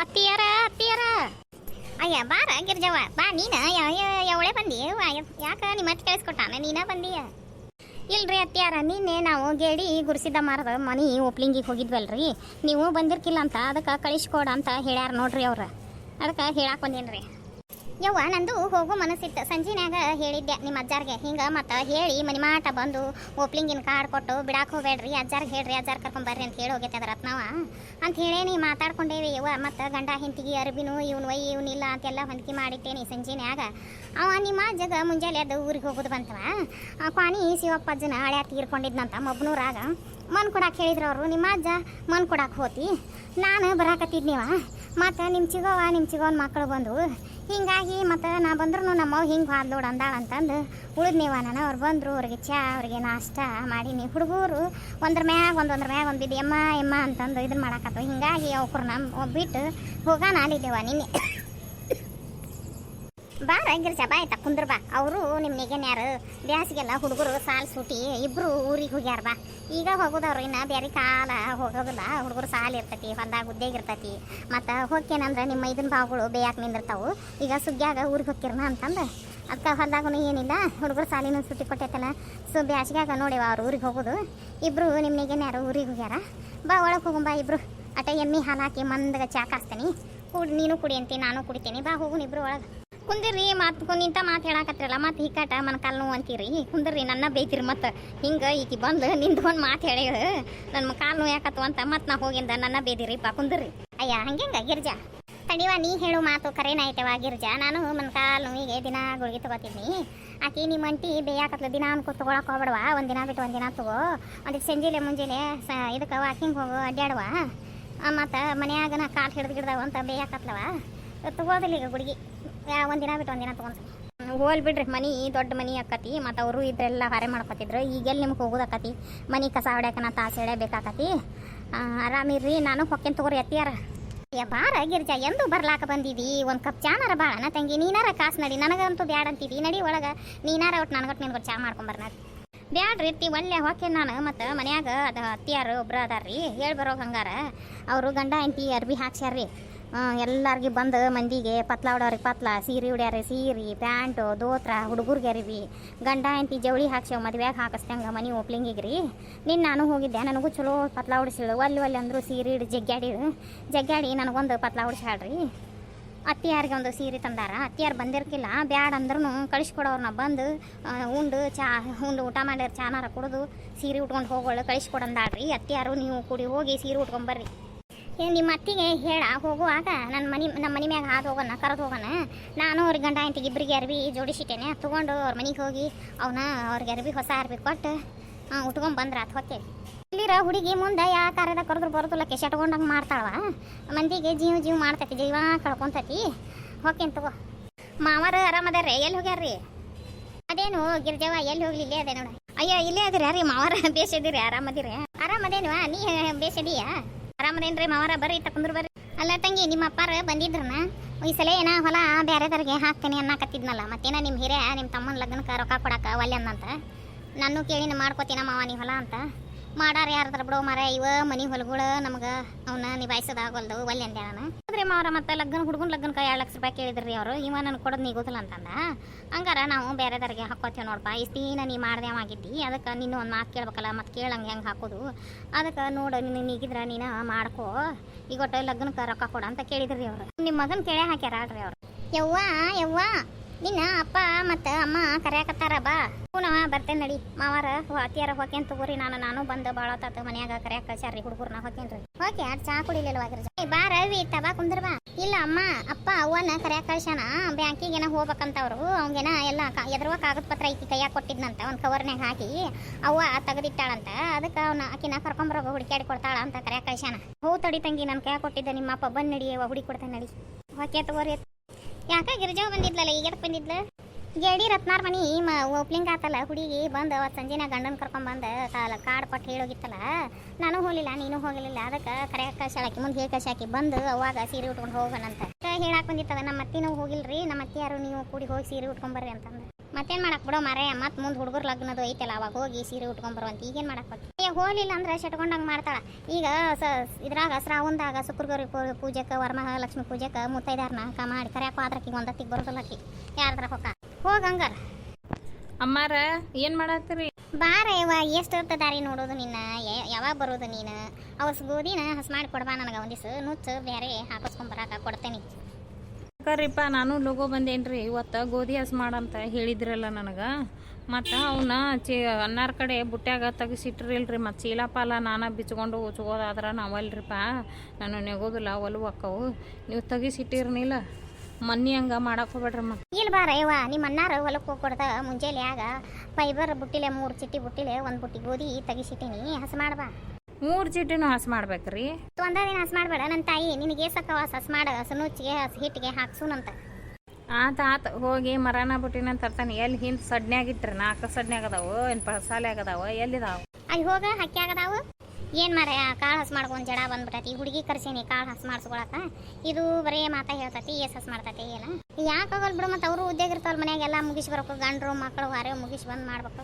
ಅತ್ತಿಯರ ಅತ್ತಿಯರ ಅಯ್ಯ ಬಾರ ಗಿರ್ಜವ್ವ ಬಾ ನೀನ ಯಾವಳೆ ಬಂದಿ ಯಾಕ ನಿಮ್ಮ ಅತ್ತೆ ಕಳಿಸ್ಕೊಟ್ಟಾನ ನೀನ ಬಂದೀಯ ಇಲ್ರಿ ಅತ್ತಿಯಾರ ನಿನ್ನೆ ನಾವು ಗೇಡಿ ಗುರ್ಸಿದ್ದ ಮಾರದ ಮನಿ ಓಪ್ಲಿಂಗಿಗೆ ಹೋಗಿದ್ವಲ್ರಿ ನೀವು ಬಂದಿರ್ಕಿಲ್ಲ ಅಂತ ಅದಕ್ಕೆ ಕಳಿಸ್ಕೊಡ ಅಂತ ಹೇಳ್ಯಾರ ನೋಡ್ರಿ ಅವ್ರ ಅದಕ್ಕೆ ಹೇಳಾಕ್ ಬಂದೇನ್ರಿ ಯವ್ವ ನಂದು ಹೋಗೋ ಮನಸ್ಸಿತ್ತು ಸಂಜಿನ್ಯಾಗ ಹೇಳಿದ್ದೆ ನಿಮ್ಮ ಅಜ್ಜಾರ್ಗೆ ಹಿಂಗೆ ಮತ್ತು ಹೇಳಿ ಮನಿ ಮಾಟ ಬಂದು ಓಪ್ಲಿಂಗಿನ ಕಾರ್ಡ್ ಕೊಟ್ಟು ಬಿಡಾಕ್ ಹೋಗ್ಬೇಡ್ರಿ ಅಜ್ಜಾರ್ಗೆ ಹೇಳ್ರಿ ಅಜ್ಜಾರ್ ಕರ್ಕೊಂಬರ್ರಿ ಅಂತ ಹೇಳಿ ಹೋಗೈತೆ ಅದ ರತ್ನವ ಅಂತ ಹೇಳೇನಿ ಮಾತಾಡ್ಕೊಂಡೇವಿ ಯವ್ವ ಮತ್ತು ಗಂಡ ಹೆಂಡತಿಗೆ ಅರ್ಬಿನೂ ಇವನು ಇವನಿಲ್ಲ ಅಂತೆಲ್ಲ ಹೊಂದಿಕೆ ಮಾಡಿಟ್ಟೇನಿ ಸಂಜಿನ್ಯಾಗ ಅವ ನಿಮ್ಮ ಅಜ್ಜಗ ಮುಂಜಾನೆ ಅದು ಊರಿಗೆ ಹೋಗೋದು ಬಂತವ ಕ್ವಾಣಿ ಶಿವಪ್ಪ ಅಜ್ಜನ ಹಳ್ಯಾ ತೀರ್ಕೊಂಡಿದ್ನಂತ ಮೊಬ್ನೂರಾಗ ಮನ್ ಕೊಡಾಕ್ ಹೇಳಿದ್ರು ಅವರು ನಿಮ್ಮ ಅಜ್ಜ ಮನ್ ಕೊಡಾಕ್ ಹೋತಿ ನಾನು ಬರಾಕತ್ತಿದ್ನಿವ ಮತ್ತು ನಿಮ್ಮ ಚಿಗೋನ್ ಮಕ್ಕಳು ಬಂದು ಹಿಂಗಾಗಿ ಮತ್ತು ನಾ ಬಂದ್ರು ನಮ್ಮವ್ ಹಿಂಗೆ ಹಾದ್ಲೋಡು ಅಂದಾಳ ಅಂತಂದು ಉಳಿದ್ನೇವ ನಾನು ಅವ್ರು ಬಂದರು ಅವ್ರಿಗೆ ಚಾ ಅವ್ರಿಗೆ ನಾಷ್ಟ ಮಾಡೀನಿ ಹುಡುಗರು ಒಂದ್ರ ಮ್ಯಾಗ ಒಂದು ಬಿದ್ದು ಎಮ್ಮ ಅಂತಂದು ಇದನ್ನ ಮಾಡಾಕತ್ತವ ಹಿಂಗಾಗಿ ಅವ್ರು ನಮ್ಮ ಬಿಟ್ಟು ಹೋಗೋಣ ಅಲ್ಲಿದ್ದೇವ ನಿನ್ನೆ ಬಾರ ಗಿರ್ಜ ಬಾ ಆಯ್ತಾ ಕುಂದ್ರ ಬಾ ಅವರು ನಿಮ್ಮ ನೆಗೆನ್ಯಾರು ಬ್ಯಾಸಿಗೆಲ್ಲ ಹುಡುಗರು ಸಾಲ್ ಸೂಟಿ ಇಬ್ಬರು ಊರಿಗೆ ಹೋಗ್ಯಾರ ಬಾ ಈಗ ಹೋಗೋದವ್ರು ಇನ್ನು ಬೇರೆ ಕಾಲ ಹೋಗೋದಿಲ್ಲ ಹುಡುಗರು ಸಾಲ ಇರ್ತೈತಿ ಹೊಲ್ದಾಗ ಉದ್ದೇಗ ಇರ್ತೈತಿ ಮತ್ತು ಹೋಗ್ತೇನಂದ್ರೆ ನಿಮ್ಮ ಇದನ್ನ ಬಾವುಗಳು ಬೇಯಾಕೆ ನಿಂದಿರ್ತಾವು ಈಗ ಸುಗ್ಗ್ಯಾಗ ಊರಿಗೆ ಹೋಗ್ತಿರ್ನ ಅಂತಂದು ಅದಕ್ಕೆ ಹೊಲ್ದಾಗೂ ಏನಿಲ್ಲ ಹುಡುಗರು ಸಾಲಿನ ಸುಟ್ಟಿ ಕೊಟ್ಟೈತಲ್ಲ ಬ್ಯಾಸಿಗ್ಯಾಗ ನೋಡಿವ ಅವ್ರು ಊರಿಗೆ ಹೋಗೋದು ಇಬ್ಬರು ನಿಮ್ಮ ನೆಗೆನ್ಯಾರು ಊರಿಗೆ ಹೋಗ್ಯಾರ ಬಾ ಒಳಗೆ ಹೋಗುಂಬಾ ಇಬ್ಬರು ಅಟ ಎಮ್ಮೆ ಹಾಲು ಹಾಕಿ ಮಂದಗ ಚಾ ಕಾಸ್ತೀನಿ ನೀನು ಕುಡಿ ಅಂತೀನಿ ನಾನು ಕುಡಿತೀನಿ ಬಾ ಹೋಗುನ್ ಇಬ್ಬರು ಒಳಗೆ ಕುಂದಿರ್ರಿ ನಿಂತ ಮಾತು ಹೇಳಾಕತ್ರಲ್ಲ ಮತ್ತು ಹಿಕ್ಕಾಟ ಮನ ಕಾಲು ನೋವು ಅಂತೀರಿ ಕುಂದಿರ್ರಿ ನನ್ನ ಬೈತೀರಿ ಮತ್ತು ಹಿಂಗೆ ಈಕಿ ಬಂದು ನಿಂದು ಒಂದು ಮಾತು ಹೇಳಿ ನನ್ನ ಕಾಲು ನೋವು ಯಾಕತ್ತು ಅಂತ ಮತ್ತು ನಾ ಹೋಗಿಂದ ನನ್ನ ಬೇದಿರಿಪ್ಪ ಕುಂದಿರ್ರಿ ಅಯ್ಯ ಹಂಗೆ ಗಿರ್ಜಾ ತಡಿವ ನೀ ಹೇಳು ಮಾತು ಕರೇನಾಯ್ತವ ಗಿರ್ಜಾ ನಾನು ನನ್ನ ಕಾಲು ನೋವಿಗೆ ದಿನ ಗುಳಿಗೆ ತೊಗೋತೀನಿ ಆಕಿ ನಿಮ್ಮ ಅಂಟಿ ಬೇಯಾಕತ್ಲ ದಿನ ಅನ್ಕೋ ತೊಗೊಳಕ್ಕೆ ಹೋಗ್ಬೇಡವ ಒಂದಿನ ಬಿಟ್ಟು ಒಂದಿನ ತಗೋ ಒಂದಿಟ್ಟು ಸಂಜೆಲೆ ಮುಂಜಾನೆ ಇದಕ್ಕೆ ವಾಕಿಂಗ್ ಹೋಗು ಅಡ್ಡಾಡುವ ಮತ್ತು ಮನ್ಯಾಗ ನಾ ಕಾಲು ಹಿಡ್ದಾವ ಅಂತ ಬೇಯಾಕತ್ಲವ ತಗೋದಿಲ್ಲ ಈಗ ಗುಡಿಗೆ ಒಂದಿನ ಬಿಟ್ಟು ಒಂದಿನ ತೊಗೊಂಡು ಹೋಲ್ ಬಿಡ್ರಿ ಮನಿ ದೊಡ್ಡ ಮನಿ ಆಕತಿ ಮತ್ತು ಅವರು ಇದ್ರೆಲ್ಲ ಹೊರೆ ಮಾಡ್ಕೊತಿದ್ರು ಈಗೆಲ್ಲಿ ನಿಮ್ಗೆ ಹೋಗೋದಕ್ಕತಿ ಮನಿ ಕಸ ಹೊಡ್ಯಾಕ ನಾ ತಾಸು ಎಳೆಬೇಕಾಕತಿ ಆರಾಮಿರ್ರಿ ನಾನು ಹೊಕ್ಕೇನು ತಗೋರಿ ಅತ್ತಿಯಾರ ಬಾರ ಗಿರ್ಜಾ ಎಂದು ಬರ್ಲಾಕ ಬಂದಿದ್ದಿ ಒಂದು ಕಪ್ ಚಾನಾರ ಭಾಳನ ತಂಗಿ ನೀನಾರ ಕಾಸು ನಡಿ ನನಗಂತೂ ಬ್ಯಾಡ ಅಂತಿದ್ದಿ ನಡಿ ಒಳಗೆ ನೀನಾರ ಒಟ್ಟು ನನಗೊಟ್ಟು ನಿನ್ಗೊಟ್ಟು ಚಾ ಮಾಡ್ಕೊಂಬರ್ನ ಬ್ಯಾಡ್ರಿ ಇರ್ತಿ ಒಳ್ಳೆ ಹೋಕೆ ನಾನು ಮತ್ತು ಮನ್ಯಾಗ ಅದು ಅತ್ತಿಯಾರು ಒಬ್ರು ಅದಾರ್ರಿ ಹೇಳಿ ಬರೋ ಹಂಗಾರ ಅವರು ಗಂಡ ಹೆಂಡತಿ ಅರ್ಬಿ ಹಾಕ್ಸ್ಯಾರ್ರಿ ಎಲ್ಲಾರ್ಗಿ ಬಂದು ಮಂದಿಗೆ ಪತ್ಲ ಹೊಡ್ಯಾವ್ರಿಗೆ ಪತ್ಲ ಸೀರೆ ಉಡ್ಯಾರಿ ಸೀರೆ ಪ್ಯಾಂಟು ದೋತ್ರ ಹುಡುಗರಿಗೆ ಅರಿವಿ ಗಂಡ ಹೆಂಡತಿ ಜವಳಿ ಹಾಕ್ಸ್ಯಾವ ಮದುವೆಯಾಗ ಹಾಕಿಸ್ದಂಗೆ ಮನೆ ಓಪ್ಲಿಂಗಿಗೆ ರೀ ನಿನ್ನ ನಾನು ಹೋಗಿದ್ದೆ ನನಗೂ ಚಲೋ ಪತ್ಲ ಹೊಡಿಸಿಳು ಒಲ್ಲಿ ಅಂದರು ಸೀರೆ ಇಡು ಜಗ್ಗಾಡಿ ನನಗೊಂದು ಪತ್ಲ ಹೊಡಿಸ್ಯಾಳ್ರಿ ಅತ್ತಿಯಾರಿಗೆ ಒಂದು ಸೀರೆ ತಂದಾರ ಅತ್ತಿಯಾರು ಬಂದಿರ್ಕಿಲ್ಲ ಬ್ಯಾಡ ಅಂದ್ರೂ ಕಳಿಸ್ಕೊಡೋರ್ನ ಬಂದು ಉಂಡು ಊಟ ಮಾಡಿರ ಚಾನಾರ ಕುಡಿದು ಸೀರೆ ಉಟ್ಕೊಂಡು ಹೋಗೋಳು ಕಳಿಸ್ಕೊಡಂದಾಳ್ರಿ ಅತ್ತಿಯಾರು ನೀವು ಕೂಡಿ ಹೋಗಿ ಸೀರೆ ಉಟ್ಕೊಂಬರ್ರಿ ನಿಮ್ಮ ಅತ್ತಿಗೆ ಹೇಳ ಹೋಗುವಾಗ ನಮ್ಮ ಮನೆ ಮ್ಯಾಗ ಹಾದು ಹೋಗೋಣ ಕರೆದು ಹೋಗೋಣ ನಾನು ಅವ್ರಿಗೆ ಗಂಡ ಹೆಂಡತಿಗೆ ಇಬ್ಬರಿಗೆ ಅರ್ಬಿ ಜೋಡಿಸಿಟ್ಟೇನೆ ತೊಗೊಂಡು ಅವ್ರ ಮನೆಗೆ ಹೋಗಿ ಅವ್ರಿಗೆ ಅರ್ಬಿ ಹೊಸ ಅರ್ಬಿ ಕೊಟ್ಟು ಉಟ್ಕೊಂಡು ಬಂದ್ರೆ ಅದು ಹೊತ್ತೇಳಿ ಇಲ್ಲಿರ ಹುಡುಗಿ ಮುಂದೆ ಯಾವ ಕಾರ್ಯದ ಕರೆದ್ರು ಬರೋದಿಲ್ಲ ಕೆಶಟ್ಕೊಂಡಂಗೆ ಮಾಡ್ತಾಳವ ಮಂದಿಗೆ ಜೀವ ಮಾಡ್ತೈತಿ ಜೀವ ಕಳ್ಕೊಂತೈತಿ ಹೋಕೇನು ತಗೋ ಮಾವಾರ ಆರಾಮದಾರ್ರಿ ಎಲ್ಲಿ ಹೋಗ್ಯಾರ್ರಿ ಅದೇನು ಗಿರ್ಜವ್ವ ಎಲ್ಲಿ ಹೋಗ್ಲಿ ಇಲ್ಲೇ ಅದೇ ನೋಡ ಅಯ್ಯೋ ಇಲ್ಲೇ ಅದಿರ ರೀ ಮಾವಾರ ಬೇಸದಿರಿ ಆರಾಮದೇನುವ ನೀ ಬೇಸದಿಯಾ ಆರಾಮದೇನ್ರಿ ಮಾವಾರ ಬರ್ರಿ ತಕೊಂಡ್ರು ಬರ್ರಿ ಅಲ್ಲ ತಂಗಿ ನಿಮ್ಮ ಅಪ್ಪಾರ ಬಂದಿದ್ರನ ಈ ಸಲ ಏನ ಹೊಲ ಬೇರೆದವ್ರಿಗೆ ಹಾಕ್ತೇನೆ ಅನ್ನಕತ್ತಿದ್ನಲ್ಲ ಮತ್ತೇನ ನಿಮ್ಮ ಹಿರಿಯ ನಿಮ್ಮ ತಮ್ಮನ ಲಗ್ನಕ್ಕೆ ರೊಕ್ಕ ಕೊಡಕ್ಕೆ ಒಲ್ಲೆ ಅನ್ನಂತ ನಾನು ಕೇಳಿನ ಮಾಡ್ಕೋತೀನ ಮಾವ ನೀ ಹೊಲ ಅಂತ ಮಾಡಾರ ಯಾರದ್ರ ಬಿಡೋ ಮಾರ ಇವ ಮನೆ ಹೊಲಗಳು ನಮ್ಗೆ ಅವನ್ನ ನಿಭಾಯಿಸೋದಾಗಲ್ದು ಒಲ್ಲೆ ಅಂದೆ ನಾನು ಅದ್ರಿ ಮಾವರ ಮತ್ತು ಹುಡುಗನ ಲಗ್ನಕ್ಕೆ 2 ಲಕ್ಷ ರೂಪಾಯಿ ಕೇಳಿದ್ರಿ ಅವರು ಇವ ನನಗೆ ಕೊಡೋದು ನೀಗೋದಿಲ್ಲ ಅಂತಂದ ಹಂಗಾರ ನಾವು ಬೇರೆದವ್ರಿಗೆ ಹಾಕೋತೀವಿ ನೋಡಪ್ಪ ಇಷ್ಟು ದಿನ ನೀ ಮಾಡ್ದೇವಾಗಿದ್ದಿ ಅದಕ್ಕೆ ನೀನು ಒಂದು ಮಾತು ಕೇಳ್ಬೇಕಲ್ಲ ಮತ್ತು ಕೇಳಂಗೆ ಹೆಂಗೆ ಹಾಕೋದು ಅದಕ್ಕೆ ನೋಡು ನೀಗಿದ್ರೆ ನೀನು ಮಾಡ್ಕೋ ಈಗ ಒಟ್ಟು ಲಗ್ನಕ್ಕೆ ರೊಕ್ಕ ಕೊಡ ಅಂತ ಕೇಳಿದ್ರಿ ಅವರು ನಿಮ್ಮ ಮಗನ ಕೇಳೇ ಹಾಕ್ಯಾರ ಆಡ್ರಿ ಅವರು ಯವ್ವ ನಿನ್ನ ಅಪ್ಪ ಮತ್ತು ಅಮ್ಮ ಕರೆಯಾಕತ್ತಾರ ಬಾ ಪುನಃ ಬರ್ತೇನೆ ನಡಿ ಮಾವಾರ ಅತ್ತಿಯಾರ ಹೊಕೇನ್ ತಗೋರಿ ನಾನು ಬಂದು ಭಾಳ ತಾತ ಮನ್ಯಾಗ ಕರೆಯಾಕ ಕಳ್ಸ್ಯಾರ್ರಿ ಹುಡುಗರ್ನ ಹೊಕೇನ್ರಿ ಹೋಕೆ ಅಡ್ ಚಾ ಕುಡಿಲಿಲ್ವಾಗಿರ ಬಾ ರವಿ ತಬಾ ಕುಂದ್ರ ಬಾ ಇಲ್ಲ ಅಮ್ಮ ಅಪ್ಪ ಅವ್ವನ ಕರೆಯಾಕ ಕಳ್ಸ್ಯಾನ ಬ್ಯಾಂಕಿಗೇನ ಹೋಗ್ಬೇಕಂತವ್ರು ಅವಂಗೇನ ಎಲ್ಲ ಎದ್ರುವ ಕಾಗದ ಪತ್ರ ಐತಿ ಕೈಯಾಗ ಕೊಟ್ಟಿದ್ನಂತ ಒಂದು ಕವರ್ನಾಗ ಹಾಕಿ ಅವ್ವ ತೆಗೆದಿಟ್ಟಾಳಂತ ಅದಕ್ಕೆ ಆಕಿನ ಕರ್ಕೊಂಬರೋಗ ಹುಡುಕ್ಯಾಡಿ ಕೊಡ್ತಾಳ ಅಂತ ಕರೆಯಾಕ ಕಳ್ಸ್ಯಾನ ಹೋ ತಡಿ ತಂಗಿ ನನ್ನ ಕೈಯಾಗ ಕೊಟ್ಟಿದ್ದ ನಿಮ್ಮ ಅಪ್ಪ ಬಂದು ನಡಿ ಹುಡುಕಿ ಕೊಡ್ತಾನೆ ನಡಿ ಹೊಕೆ ತಗೋರಿ ಯಾಕ ಗಿರಿಜಾವ್ ಬಂದಿದ್ಲಲ್ಲ ಈಗ ಬಂದಿದ್ಲ ಗೇಡಿ ರತ್ನಾರ್ ಮನಿ ಓಪ್ಲಿಂಗ್ ಆತಲ್ಲ ಹುಡುಗಿ ಬಂದು ಅವತ್ತು ಸಂಜೆನ ಗಂಡನ ಕರ್ಕೊಂಡ್ಬಂದು ಕಾರ್ಡ್ ಕೊಟ್ಟು ಹೇಳೋಗಿತ್ತಲ್ಲ ನಾನು ಹೋಗಲಿಲ್ಲ ನೀನು ಹೋಗಲಿಲ್ಲ ಅದಕ್ಕೆ ಕರೆಯಾಕ ಕಳ್ಸಾಕಿ ಮುಂದೆ ಹೇಳಿ ಕಳ್ಸಾಕಿ ಬಂದು ಅವಾಗ ಸೀರೆ ಉಟ್ಕೊಂಡು ಹೋಗೋಣಂತ ಹೇಳಾಕ್ ಬಂದಿತ್ತದ ನಮ್ಮ ಅತ್ತಿನೂ ಹೋಗಿಲ್ರಿ ನಮ್ಮ ಅತ್ತಿಯಾರು ನೀವು ಕೂಡಿ ಹೋಗಿ ಸೀರೆ ಉಟ್ಕೊಂಬರ್ರಿ ಅಂತಂದು ಮತ್ತೇನು ಮಾಡಕ್ಕೆ ಬಿಡೋ ಮಾರೇ, ಮತ್ತೆ ಮುಂದೆ ಹುಡುಗರು ಲಗ್ನದು ಐತಲ್ಲ ಅವಾಗ ಹೋಗಿ ಸೀರೆ ಉಟ್ಕೊಂಬರುವಂತ ಈಗೇನು ಮಾಡಕ್ಕೆ ಈಗ ಹೋಗಲಿಲ್ಲ ಅಂದ್ರೆ ಶಟ್ಕೊಂಡಂಗೆ ಮಾಡ್ತಾಳೆ. ಈಗ ಇದ್ರಾಗ ಶ್ರಾವಣದಾಗ ಶುಕ್ರಗೌರಿ ಪೂಜೆಗೆ ವರಮಹಾಲಕ್ಷ್ಮಿ ಪೂಜೆಗೆ ಮುತ್ತೈದಾರನ ಮಾಡಿ ಕರ್ಯಾಕ ಆದ್ರಕ್ಕಿಗೆ ಒಂದತ್ತಿಗೆ ಬರೋದಿಲ್ಲ ಆಕಿ ಯಾರದ್ರ ಹೊಕ್ಕ ಹೋಗಂಗಾರ. ಅಮ್ಮಾರ ಏನು ಮಾಡತ್ತೀರಿ? ಬಾರ ಯವ್ವ, ಎಷ್ಟು ದಾರಿ ನೋಡೋದು ನಿನ್ನ, ಯಾವಾಗ ಬರೋದು ನೀನು? ಅವಸ್ ಗೋಧಿನ ಹಸ್ ಮಾಡಿ ಕೊಡ್ಬಾ ನನಗೆ ಒಂದಿವ್ಸ ನುಚ್ಚು ಬೇರೆ ಹಾಕಿಸ್ಕೊಂಬರಾಕ ಕೊಡ್ತೇನೆ. ಕರಿಪ್ಪ ನಾನು ಲೋಗೋ ಬಂದೇನ್ರಿ ಇವತ್ತು ಗೋಧಿ ಹಸ್ ಮಾಡಂತ ಹೇಳಿದ್ರಲ್ಲ ನನಗೆ. ಮತ್ತು ಅವನ್ನ ಅನ್ನಾರ ಕಡೆ ಬುಟ್ಟ್ಯಾಗ ತೆಗಿಸಿಟ್ರಿಲ್ರಿ. ಮತ್ತು ಚೀಲ ಪಾಲ ನಾನು ಬಿಚ್ಕೊಂಡು ಉಚ್ಕೋದಾದ್ರೆ ನಾವಲ್ರಿಪ್ಪ, ನಾನು ನೆಗೋದಿಲ್ಲ ಒಲು ಅಕ್ಕವು. ನೀವು ತೆಗಿಸಿಟ್ಟಿರ್ನಿಲ್ಲ ಮನ್ನಿ ಹಂಗೆ ಮಾಡಕ್ಕೆ ಹೋಗ್ಬೇಡ್ರಿ. ಮತ್ತು ಇಲ್ಲಿ ಬಾರ ಯವ್ವ, ನಿಮ್ಮ ಅಣ್ಣಾರು ಹೊಲಕ್ಕೆ ಹೋಗಿ ಕೊಡ್ದ ಮುಂಜಾನೆ ಆಗ ಫೈಬರ್ ಬುಟ್ಟಿಲೆ 3 ಚಿಟ್ಟಿ ಬುಟ್ಟಿಲೆ 1 ಬುಟ್ಟಿ ಗೋಧಿ ತೆಗಿಸಿಟ್ಟಿನಿ, ಹಸ್ ಮಾಡ್ಬಾ. 3 ಚೀಟಿನೂ ಹಸ್ ಮಾಡ್ಬೇಕ್ರಿ? ಒಂದ ದಿನ ಹಸ್ ಮಾಡಬೇಡ ನನ್ನ ತಾಯಿ, ನಿನಗೆ ಸಕ್ಕವ ಹಸ್ ಮಾಡ ಹಸನುಚ್ಚಿಗೆ ಹಿಟ್ಟಿಗೆ ಹಾಕ್ಸುನಂತ. ಆತ ಹೋಗಿ ಮರಾನ ಬುಟ್ಟಿನ ತರ್ತಾನೆ. ಎಲ್ಲಿ ಹಿಂದೆ ಸಡ್ನ್ಯಾಗಿಟ್ರಿ 4 ಸಡ್ನ್ಯಾಗ ಅದಾವು, ಏನು ಪಸಾಲೆ ಆಗದಾವ, ಎಲ್ಲಿದಾವು? ಅಲ್ಲಿ ಹೋಗ ಹಕ್ಕಿ ಆಗದಾವು. ಏನು ಮಾರ ಕಾಳು ಹಸ್ ಮಾಡ್ಕೊಂಡು ಜಡ ಬಂದ್ಬಿಟ್ಟತಿ. ಹುಡುಗಿ ಕರ್ಸೀನಿ ಕಾಳು ಹಸ್ ಮಾಡಿಸ್ಕೊಳಕ. ಇದು ಬರೀ ಮಾತಾ ಹೇಳ್ತತಿ, ಹಸ್ ಮಾಡ್ತತಿ. ಏನು ಯಾಕಾಗಲ್ ಬಿಡು, ಮತ್ತು ಅವರು ಉದ್ಯೋಗ ಇರ್ತಾವಲ್ಲ ಮನ್ಯಾಗೆಲ್ಲ ಮುಗಿಸಿ ಬರೋಕೆ, ಗಂಡ್ರು ಮಕ್ಕಳು ವಾರೆ ಮುಗಿಸಿ ಬಂದು ಮಾಡ್ಬೇಕು.